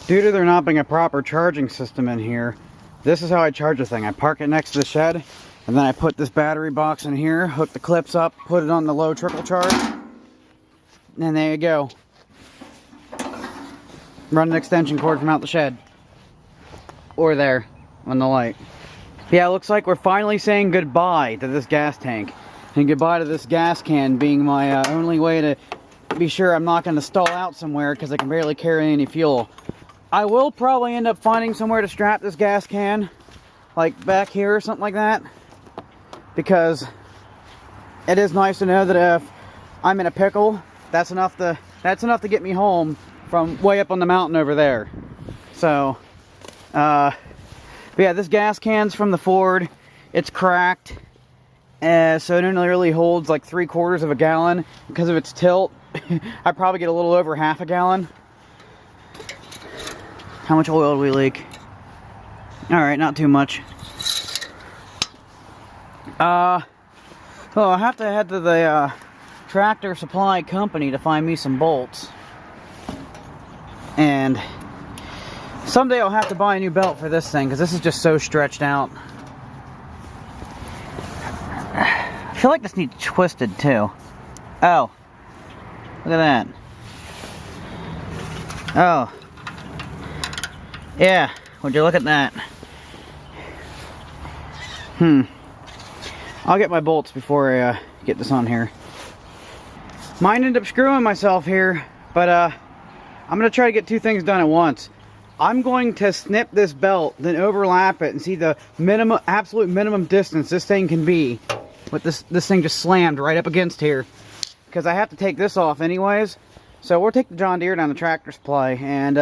Due to there not being a proper charging system in here, this is how I charge the thing. I park it next to the shed, and then I put this battery box in here, hook the clips up, put it on the low trickle charge, and there you go. Run an extension cord from out the shed. Or there, on the light. Yeah, it looks like we're finally saying goodbye to this gas tank. And goodbye to this gas can being my only way to be sure I'm not going to stall out somewhere because I can barely carry any fuel. I will probably end up finding somewhere to strap this gas can, like back here or something like that, because it is nice to know that if I'm in a pickle, that's enough to get me home from way up on the mountain over there. So, but yeah, this gas can's from the Ford. It's cracked, so it only really holds like 3/4 of a gallon because of its tilt. I probably get a little over half a gallon. How much oil do we leak? Alright, not too much. Well, I have to head to the Tractor Supply Company to find me some bolts. And someday I'll have to buy a new belt for this thing because this is just so stretched out. I feel like this needs twisted too. Oh, look at that. Oh. Yeah, would you look at that? I'll get my bolts before I get this on here. Might end up screwing myself here, but I'm going to try to get two things done at once. I'm going to snip this belt, then overlap it and see the minimum, absolute minimum distance this thing can be with this thing just slammed right up against here. Because I have to take this off anyways. So we'll take the John Deere down to Tractor Supply, and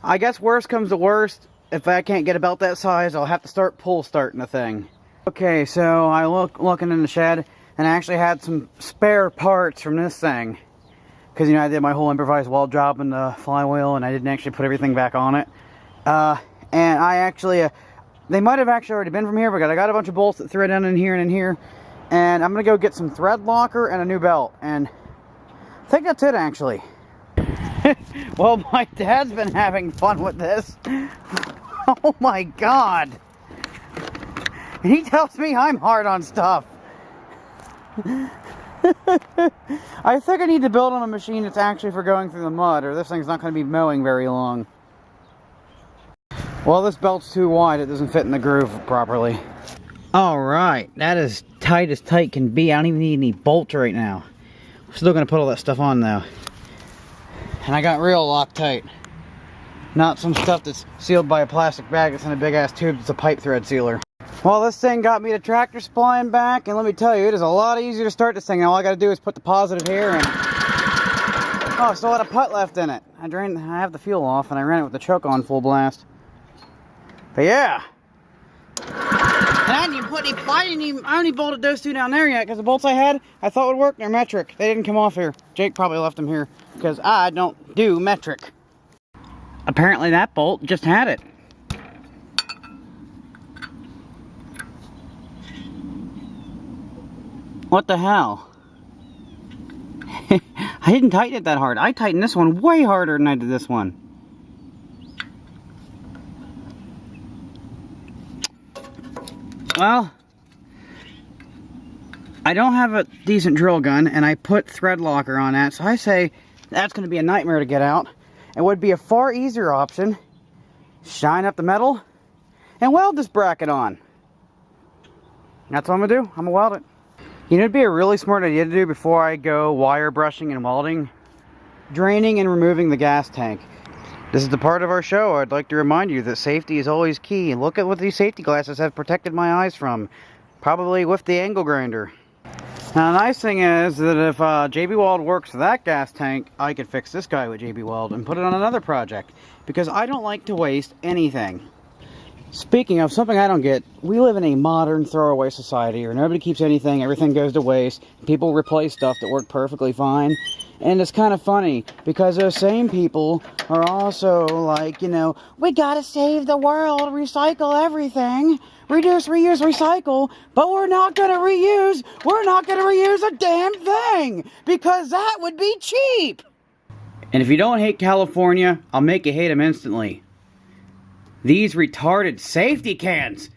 I guess worst comes to worst, if I can't get a belt that size, I'll have to start pull starting the thing. Okay, so I looking in the shed, and I actually had some spare parts from this thing. Because, you know, I did my whole improvised weld job in the flywheel, and I didn't actually put everything back on it. And I actually, they might have actually already been from here, because I got a bunch of bolts that thread in here and in here. And I'm going to go get some thread locker and a new belt. And I think that's it, actually. Well, my dad's been having fun with this. Oh my god. And he tells me I'm hard on stuff. I think I need to build on a machine that's actually for going through the mud, or this thing's not going to be mowing very long. Well, this belt's too wide, it doesn't fit in the groove properly. Alright, that is tight as tight can be. I don't even need any bolts right now. I'm still going to put all that stuff on though. And I got real Loctite. Not some stuff that's sealed by a plastic bag that's in a big ass tube that's a pipe thread sealer. Well, this thing got me to Tractor Supply and back, and let me tell you, it is a lot easier to start this thing. Now all I gotta do is put the positive here and... Oh, I still had a putt left in it. I have the fuel off and I ran it with the choke on full blast. But yeah. And I only bolted those two down there yet, because the bolts I had, I thought would work. They're metric. They didn't come off here. Jake probably left them here, because I don't do metric. Apparently that bolt just had it. What the hell? I didn't tighten it that hard. I tightened this one way harder than I did this one. Well, I don't have a decent drill gun, and I put thread locker on that, so I say that's going to be a nightmare to get out. It would be a far easier option. Shine up the metal and weld this bracket on. That's what I'm going to do. I'm going to weld it. You know, it'd be a really smart idea to do before I go wire brushing and welding. Draining and removing the gas tank. This is the part of our show I'd like to remind you that safety is always key. Look at what these safety glasses have protected my eyes from. Probably with the angle grinder. Now the nice thing is that if JB Weld works with that gas tank, I could fix this guy with JB Weld and put it on another project. Because I don't like to waste anything. Speaking of something I don't get, we live in a modern throwaway society where nobody keeps anything, everything goes to waste. People replace stuff that worked perfectly fine. And it's kind of funny because those same people are also like, you know, we gotta save the world, recycle everything, reduce, reuse, recycle, but we're not gonna reuse a damn thing because that would be cheap. And if you don't hate California, I'll make you hate them instantly. These retarded safety cans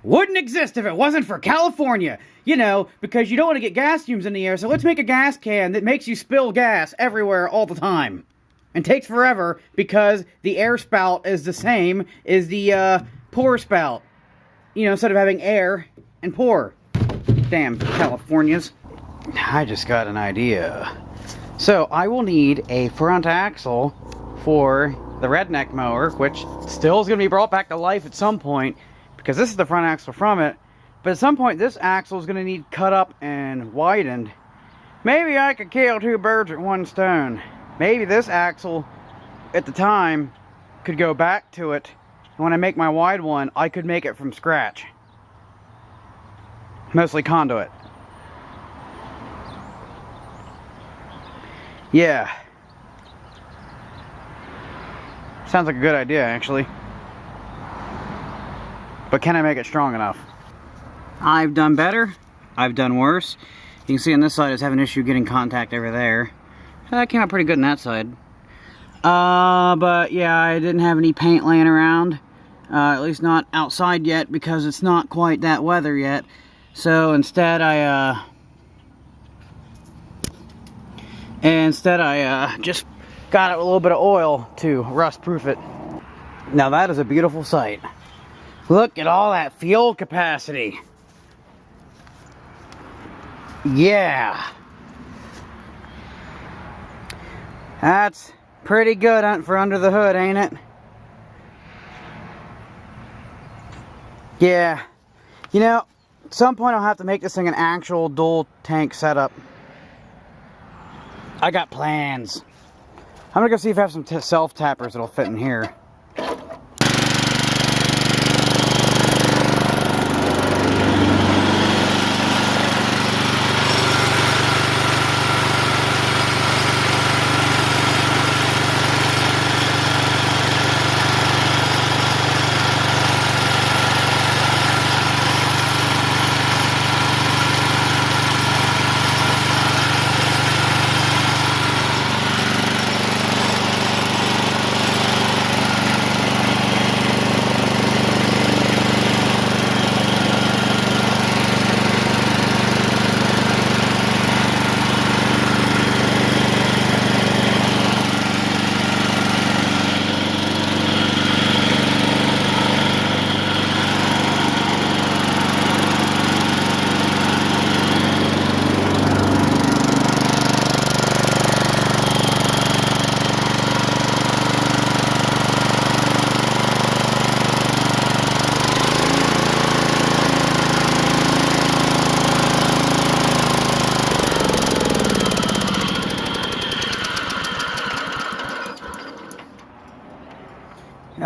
wouldn't exist if it wasn't for California. You know, because you don't want to get gas fumes in the air, so let's make a gas can that makes you spill gas everywhere all the time. And takes forever because the air spout is the same as the pour spout. You know, instead of having air and pour. Damn, Californians. I just got an idea. So, I will need a front axle for the redneck mower, which still is going to be brought back to life at some point, because this is the front axle from it. But at some point, this axle is going to need cut up and widened. Maybe I could kill two birds with one stone. Maybe this axle, at the time, could go back to it. And when I make my wide one, I could make it from scratch. Mostly conduit. Yeah. Sounds like a good idea, actually. But can I make it strong enough? I've done better. I've done worse. You can see on this side I was having an issue getting contact over there. That came out pretty good on that side. But yeah, I didn't have any paint laying around. At least not outside yet, because it's not quite that weather yet. So instead I just got it with a little bit of oil to rust proof it. Now that is a beautiful sight. Look at all that fuel capacity. Yeah. That's pretty good for under the hood, ain't it? Yeah. You know, at some point I'll have to make this thing an actual dual tank setup. I got plans. I'm gonna go see if I have some self-tappers that'll fit in here.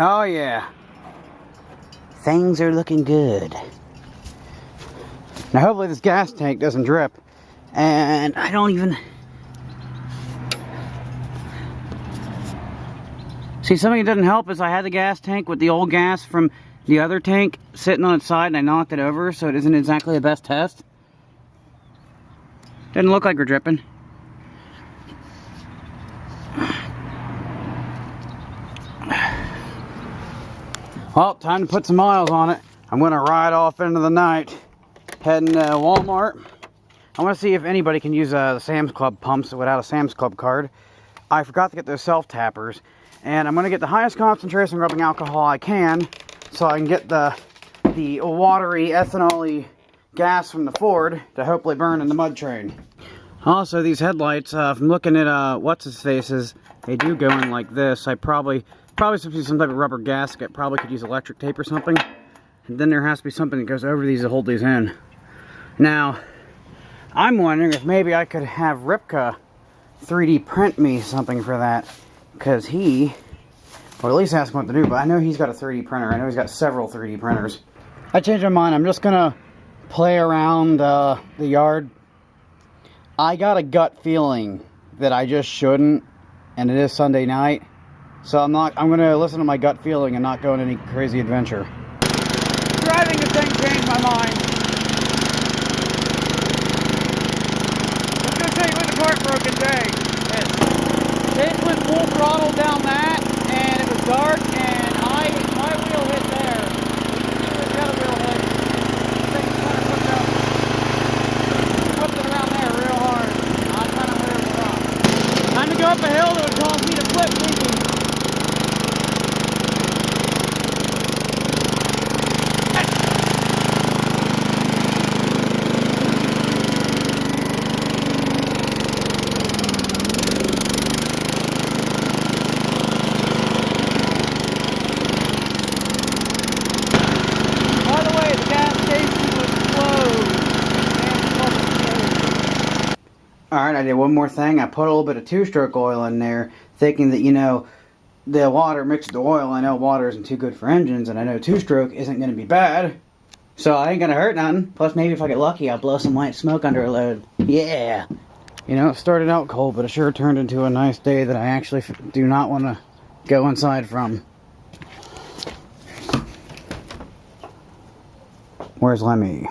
Oh yeah, things are looking good. Now hopefully this gas tank doesn't drip, and I don't even... See, something that doesn't help is I had the gas tank with the old gas from the other tank sitting on its side, and I knocked it over, so it isn't exactly the best test. Doesn't look like we're dripping. Well, time to put some miles on it. I'm going to ride off into the night, heading to Walmart. I want to see if anybody can use the Sam's Club pumps without a Sam's Club card. I forgot to get those self-tappers. And I'm going to get the highest concentration rubbing alcohol I can, so I can get the watery, ethanol-y gas from the Ford to hopefully burn in the mud train. Also, these headlights, from looking at what's-his-faces, they do go in like this. I probably some type of rubber gasket. Probably could use electric tape or something. And then there has to be something that goes over these to hold these in. Now, I'm wondering if maybe I could have Ripka 3D print me something for that. Because he, or at least ask him what to do, but I know he's got a 3D printer. I know he's got several 3D printers. I changed my mind. I'm just going to play around the yard. I got a gut feeling that I just shouldn't, and it is Sunday night. So I'm going to listen to my gut feeling and not go on any crazy adventure. Driving this thing changed my mind. Let's go tell you what the part broken day is. Basically full throttle down that, and it was dark, and my wheel hit there. The other wheel hit. Thing kind of flipped it around there real hard. I kind of where it was. Time to go up a hill that would cause me to flip maybe. Alright, I did one more thing. I put a little bit of two-stroke oil in there, thinking that, you know, the water mixed with the oil. I know water isn't too good for engines, and I know two-stroke isn't going to be bad. So I ain't going to hurt nothing. Plus, maybe if I get lucky, I'll blow some light smoke under a load. Yeah! You know, it started out cold, but it sure turned into a nice day that I actually do not want to go inside from. Where's Lemmy?